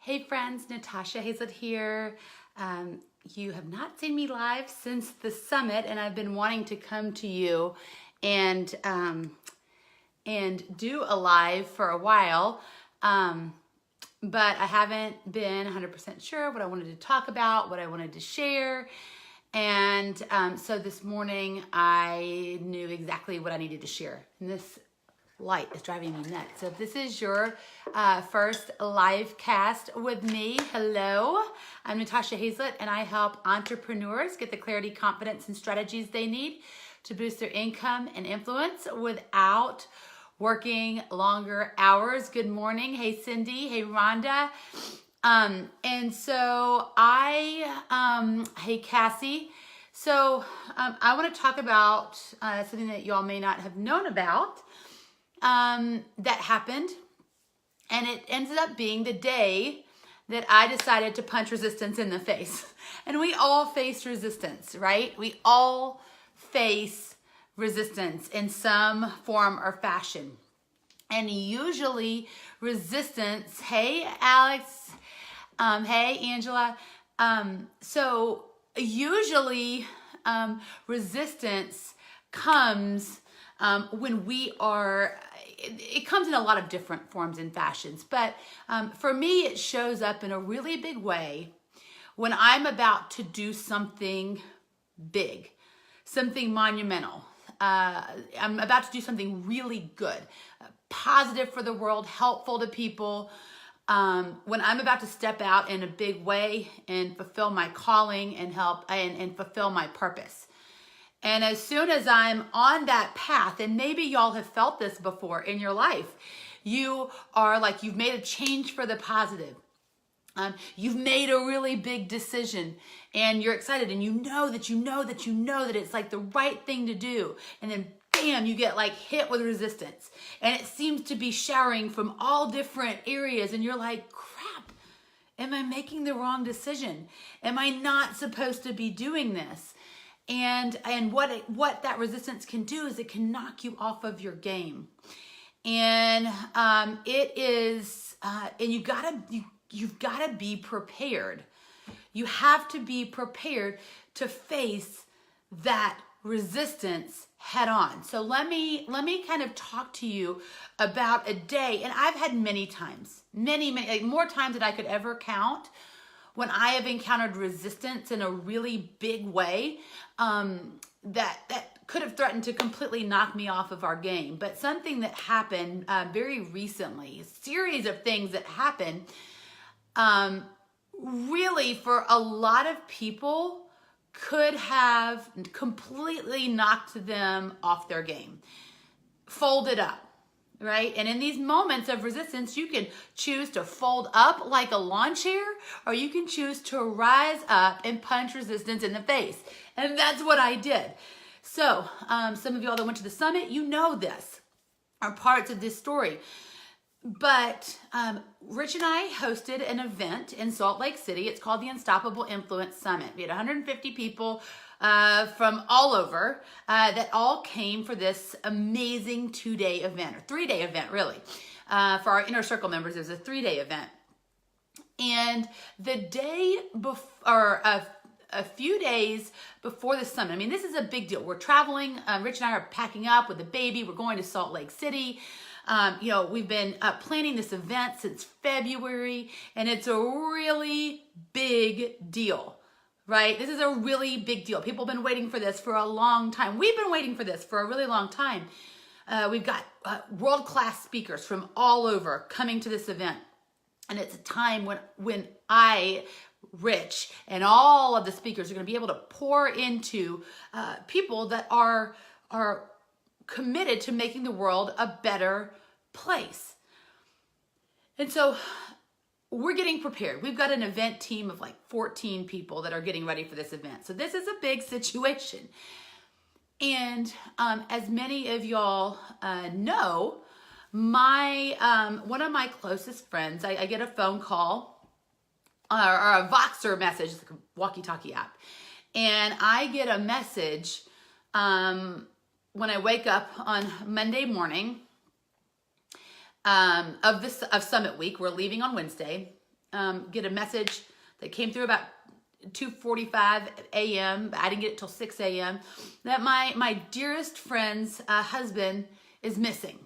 Hey friends, Natasha Hazlett here. You have not seen me live since the summit, and I've been wanting to come to you and do a live for a while, but I haven't been 100% sure what I wanted to talk about, what I wanted to share. And so this morning I knew exactly what I needed to share. And this light is driving me nuts. So if this is your first live cast with me, hello, I'm Natasha Hazlett, and I help entrepreneurs get the clarity, confidence, and strategies they need to boost their income and influence without working longer hours. Good morning. Hey, Cindy. Hey, Rhonda. And so hey, Cassie. So I want to talk about something that y'all may not have known about. That happened, and it ended up being the day that I decided to punch resistance in the face. And we all face resistance, right? We all face resistance in some form or fashion. And usually resistance, hey Alex, hey Angela, so usually resistance comes when we are, it comes in a lot of different forms and fashions, but for me, it shows up in a really big way when I'm about to do something big, something monumental. I'm about to do something really good, positive for the world, helpful to people. When I'm about to step out in a big way and fulfill my calling and help and fulfill my purpose. And as soon as I'm on that path, and maybe y'all have felt this before in your life, you are like, you've made a change for the positive. You've made a really big decision and you're excited and you know that it's like the right thing to do. And then bam, you get like hit with resistance and it seems to be showering from all different areas. And you're like, crap, am I making the wrong decision? Am I not supposed to be doing this? And what that resistance can do is it can knock you off of your game. And and you've gotta be prepared. You have to be prepared to face that resistance head on. So let me kind of talk to you about a day, and I've had many times, many, like more times than I could ever count, when I have encountered resistance in a really big way, that could have threatened to completely knock me off of our game. But something that happened very recently, a series of things that happened, really for a lot of people could have completely knocked them off their game, folded up. Right? And in these moments of resistance, you can choose to fold up like a lawn chair, or you can choose to rise up and punch resistance in the face. And that's what I did. So some of y'all that went to the summit, you know this, are parts of this story. But Rich and I hosted an event in Salt Lake City. It's called the Unstoppable Influence Summit. We had 150 people from all over that all came for this amazing 2-day event, or 3-day event really. For our inner circle members, it was a 3-day event. And the day before, a few days before the summit, I mean, this is a big deal. We're traveling. Rich and I are packing up with the baby. We're going to Salt Lake City. We've been planning this event since February, and it's a really big deal. Right? This is a really big deal. People have been waiting for this for a long time. We've been waiting for this for a really long time. We've got world-class speakers from all over coming to this event. And it's a time when I, Rich, and all of the speakers are going to be able to pour into people that are committed to making the world a better place. And so we're getting prepared. We've got an event team of like 14 people that are getting ready for this event. So this is a big situation. And as many of y'all know, one of my closest friends, I get a phone call or a Voxer message, like a walkie-talkie app. And I get a message when I wake up on Monday morning of Summit Week. We're leaving on Wednesday, get a message that came through about 2:45 a.m. I didn't get it till 6 a.m. that my dearest friend's husband is missing.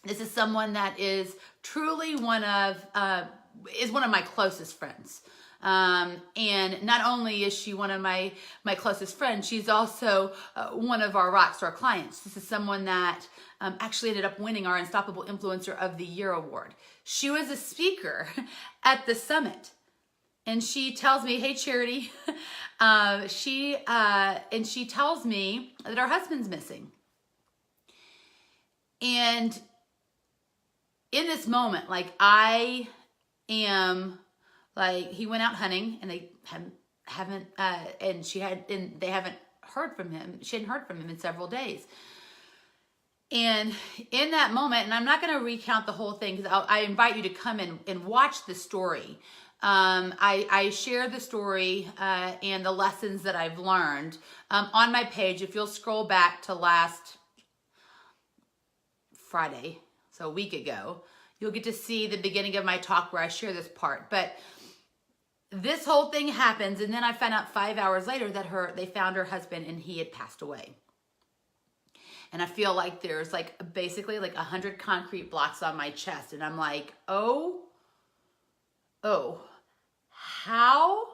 This is someone that is truly one of my closest friends. And not only is she one of my closest friends, she's also one of our Rockstar clients. This is someone that actually ended up winning our Unstoppable Influencer of the Year award. She was a speaker at the summit. And she tells me, hey, Charity, she tells me that her husband's missing. And in this moment, like I am, like he went out hunting and they haven't they haven't heard from him. She hadn't heard from him in several days. And in that moment, and I'm not going to recount the whole thing because I invite you to come in and watch the story. I share the story and the lessons that I've learned on my page. If you'll scroll back to last Friday, so a week ago, you'll get to see the beginning of my talk where I share this part. But this whole thing happens, and then I found out 5 hours later that they found her husband and he had passed away. And I feel like there's like basically like 100 concrete blocks on my chest, and I'm like, oh, how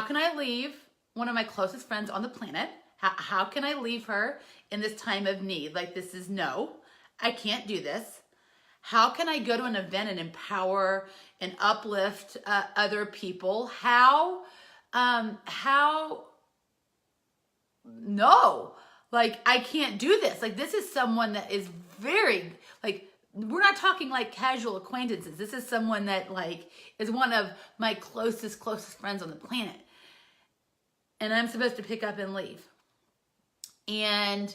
can I leave one of my closest friends on the planet? How can I leave her in this time of need? Like, this is no, I can't do this. How can I go to an event and empower and uplift other people? No, like I can't do this. Like, this is someone that is very, like, we're not talking like casual acquaintances. This is someone that like is one of my closest friends on the planet. And I'm supposed to pick up and leave. And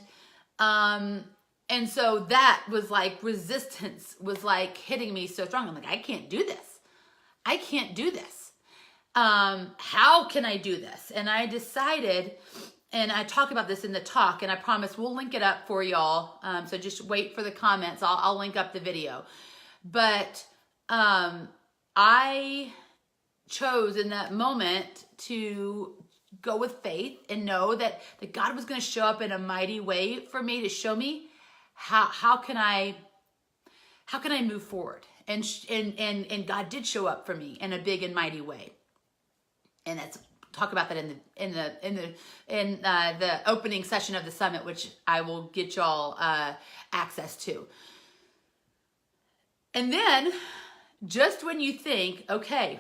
so that was like resistance was like hitting me so strong. I'm like, I can't do this. I can't do this. How can I do this? And I decided, and I talk about this in the talk, and I promise we'll link it up for y'all. So just wait for the comments. I'll link up the video. But I chose in that moment to go with faith and know that God was going to show up in a mighty way for me to show me how can I move forward. And God did show up for me in a big and mighty way. And that's talk about that in the opening session of the summit, which I will get y'all access to. And then just when you think, okay,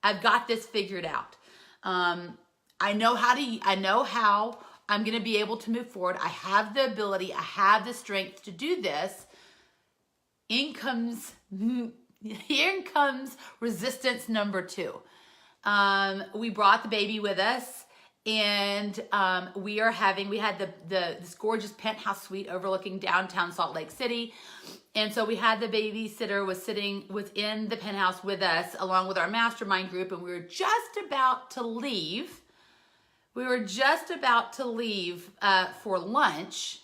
I've got this figured out. I know how I'm going to be able to move forward. I have the ability, I have the strength to do this. Here comes resistance number 2. We brought the baby with us, and we had this gorgeous penthouse suite overlooking downtown Salt Lake City. And so we had the babysitter was in the penthouse with us along with our mastermind group, and we were just about to leave. For lunch.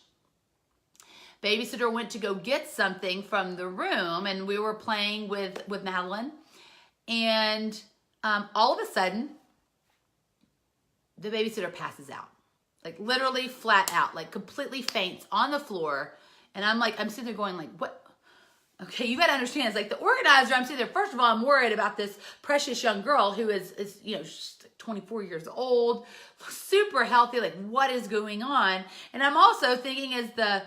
Babysitter went to go get something from the room, and we were playing with Madeline, and all of a sudden, the babysitter passes out, like literally flat out, like completely faints on the floor. And I'm sitting there going like, what? Okay, you got to understand, it's like the organizer, I'm sitting there, first of all, I'm worried about this precious young girl who is she's 24 years old, super healthy, like what is going on? And I'm also thinking as the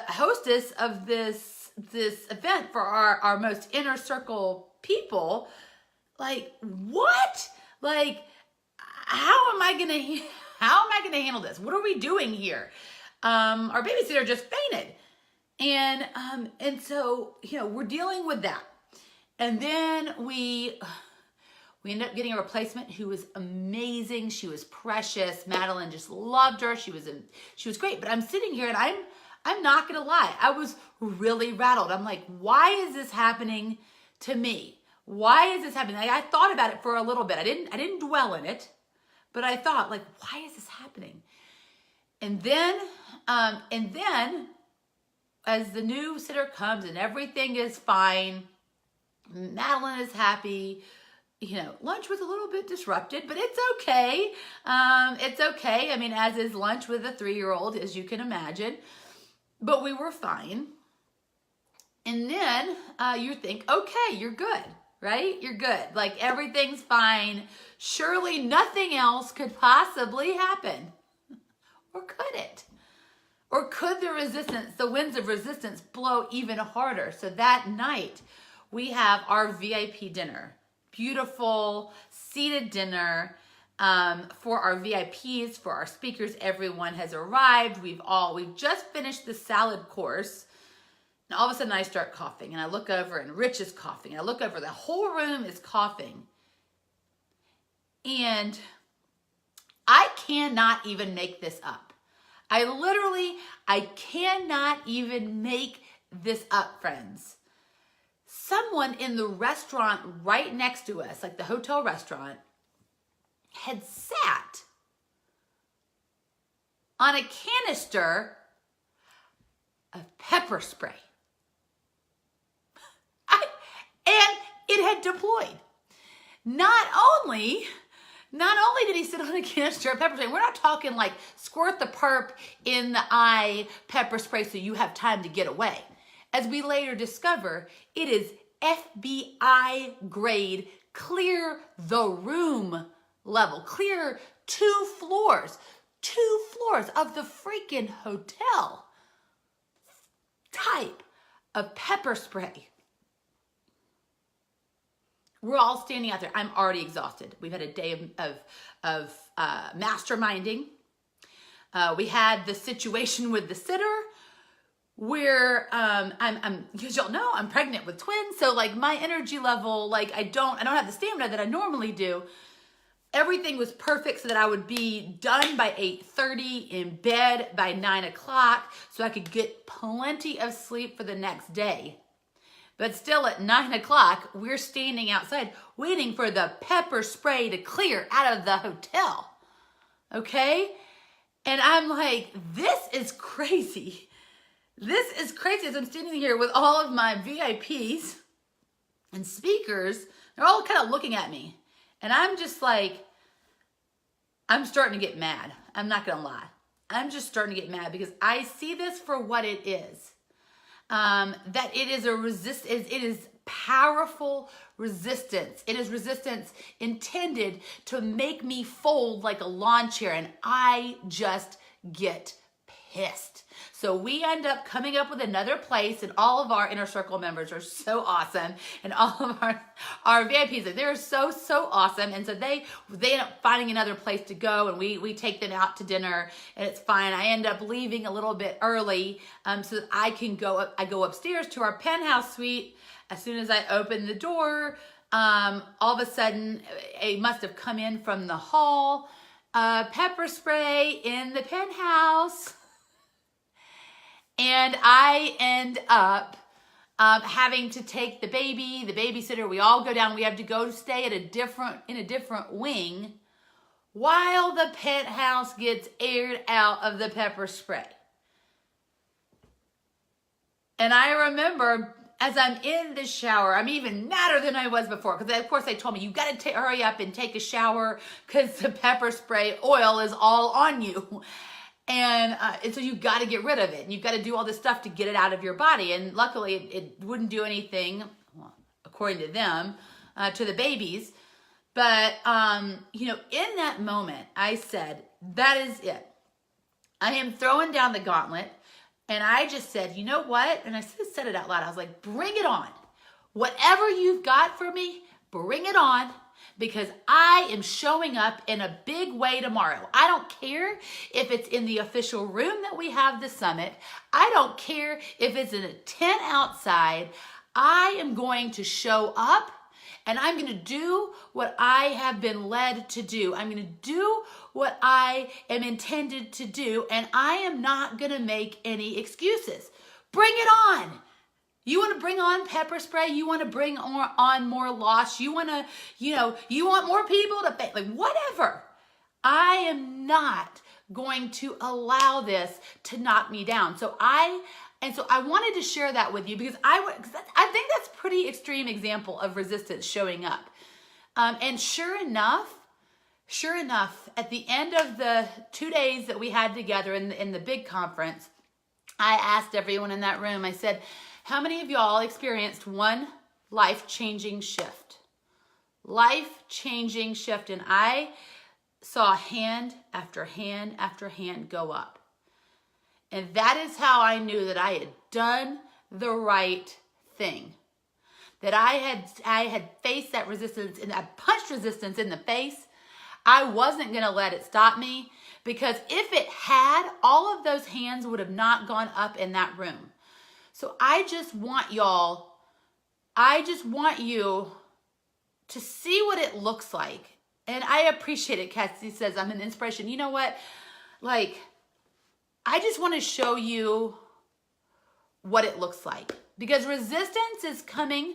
hostess of this event for our most inner circle people, like, what? Like, how am I gonna handle this? What are we doing here? Our babysitter just fainted. And so, we're dealing with that. And then we ended up getting a replacement who was amazing. She was precious. Madeline just loved her. She was great. But I'm sitting here and I'm not gonna lie, I was really rattled. I'm like, why is this happening to me? Why is this happening? Like, I thought about it for a little bit. I didn't dwell in it, but I thought, like, why is this happening? And then as the new sitter comes and everything is fine, Madeline is happy. Lunch was a little bit disrupted, but it's okay. It's okay. I mean, as is lunch with a 3-year-old, as you can imagine. But we were fine. And then you think, okay, you're good, right? You're good. Like everything's fine. Surely nothing else could possibly happen. Or could it? Or could the winds of resistance blow even harder? So that night, we have our VIP dinner. Beautiful seated dinner for our VIPs, for our speakers. Everyone has arrived. We've just finished the salad course. And all of a sudden I start coughing and I look over and Rich is coughing. I look over, the whole room is coughing. And I cannot even make this up. I cannot even make this up, friends. Someone in the restaurant right next to us, like the hotel restaurant, had sat on a canister of pepper spray. And it had deployed. Not only did he sit on a canister of pepper spray, we're not talking like squirt the perp in the eye pepper spray so you have time to get away. As we later discover, it is FBI grade, clear the room level, clear 2 floors of the freaking hotel type of pepper spray. We're all standing out there. I'm already exhausted. We've had a day of masterminding. We had the situation with the sitter where because y'all know I'm pregnant with twins, so like my energy level, like I don't have the stamina that I normally do. Everything was perfect so that I would be done by 8:30, in bed by 9 o'clock, so I could get plenty of sleep for the next day. But still at 9 o'clock, we're standing outside waiting for the pepper spray to clear out of the hotel. Okay? And I'm like, this is crazy. This is crazy. As I'm standing here with all of my VIPs and speakers, they're all kind of looking at me. And I'm just like, I'm starting to get mad. I'm not going to lie. I'm just starting to get mad because I see this for what it is. That it is it is powerful resistance. It is resistance intended to make me fold like a lawn chair, and I just get pissed. So we end up coming up with another place, and all of our inner circle members are so awesome, and all of our VIPs, they're so awesome, and so they end up finding another place to go, and we take them out to dinner, and it's fine. I end up leaving a little bit early so that I can go up. I go upstairs to our penthouse suite. As soon as I open the door, all of a sudden, it must have come in from the hall, pepper spray in the penthouse. And I end up having to take the babysitter. We all go down. We have to go stay at in a different wing while the penthouse gets aired out of the pepper spray. And I remember as I'm in the shower, I'm even madder than I was before. Because of course they told me, you got to hurry up and take a shower because the pepper spray oil is all on you. And so you've got to get rid of it. And you've got to do all this stuff to get it out of your body. And luckily, it wouldn't do anything, well, according to them, to the babies. But, in that moment, I said, that is it. I am throwing down the gauntlet. And I just said, you know what? And I said it out loud. I was like, bring it on. Whatever you've got for me, bring it on. Because I am showing up in a big way tomorrow. I don't care if it's in the official room that we have the summit. I don't care if it's in a tent outside. I am going to show up and I'm going to do what I have been led to do. I'm going to do what I am intended to do, and I am not going to make any excuses. Bring it on. You want to bring on pepper spray? You want to bring on more loss? You want to, you want more people to pay? Like, whatever. I am not going to allow this to knock me down. So I And so I wanted to share that with you because I think that's a pretty extreme example of resistance showing up. And sure enough, at the end of the 2 days that we had together in the big conference, I asked everyone in that room, I said, how many of y'all experienced one life-changing shift? Life-changing shift. And I saw hand after hand after hand go up. And that is how I knew that I had done the right thing. That I had faced that resistance and I punched resistance in the face. I wasn't going to let it stop me, because if it had, all of those hands would have not gone up in that room. So I just want you to see what it looks like. And I appreciate it. Cassie says, I'm an inspiration. You know what? Like, I just want to show you what it looks like, because resistance is going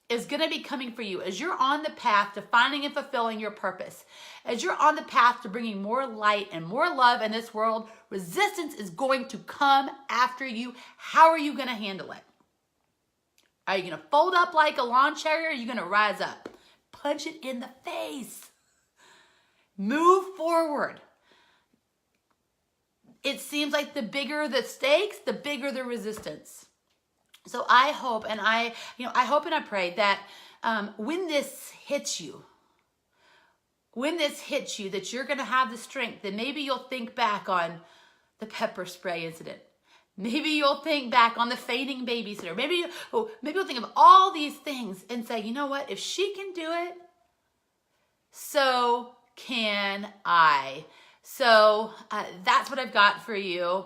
to be coming for you as you're on the path to finding and fulfilling your purpose. As you're on the path to bringing more light and more love in this world, resistance is going to come after you. How are you going to handle it? Are you going to fold up like a lawn chair, or are you going to rise up? Punch it in the face. Move forward. It seems like the bigger the stakes, the bigger the resistance. So I hope and I pray that when this hits you, that you're going to have the strength, that maybe you'll think back on the pepper spray incident. Maybe you'll think back on the fainting babysitter. Maybe you'll think of all these things and say, you know what? If she can do it, so can I. So that's what I've got for you.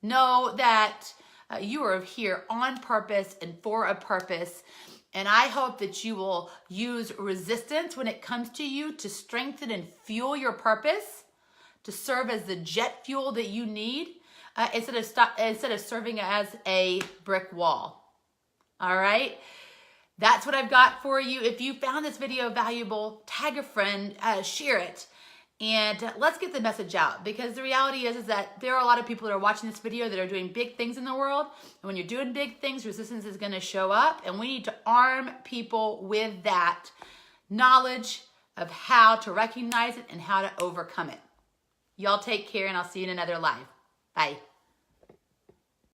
Know that you are here on purpose and for a purpose. And I hope that you will use resistance when it comes to you to strengthen and fuel your purpose, to serve as the jet fuel that you need, instead of serving as a brick wall. All right? That's what I've got for you. If you found this video valuable, tag a friend, share it. And let's get the message out, because the reality is that there are a lot of people that are watching this video that are doing big things in the world. And when you're doing big things, resistance is going to show up. And we need to arm people with that knowledge of how to recognize it and how to overcome it. Y'all take care, and I'll see you in another live. Bye.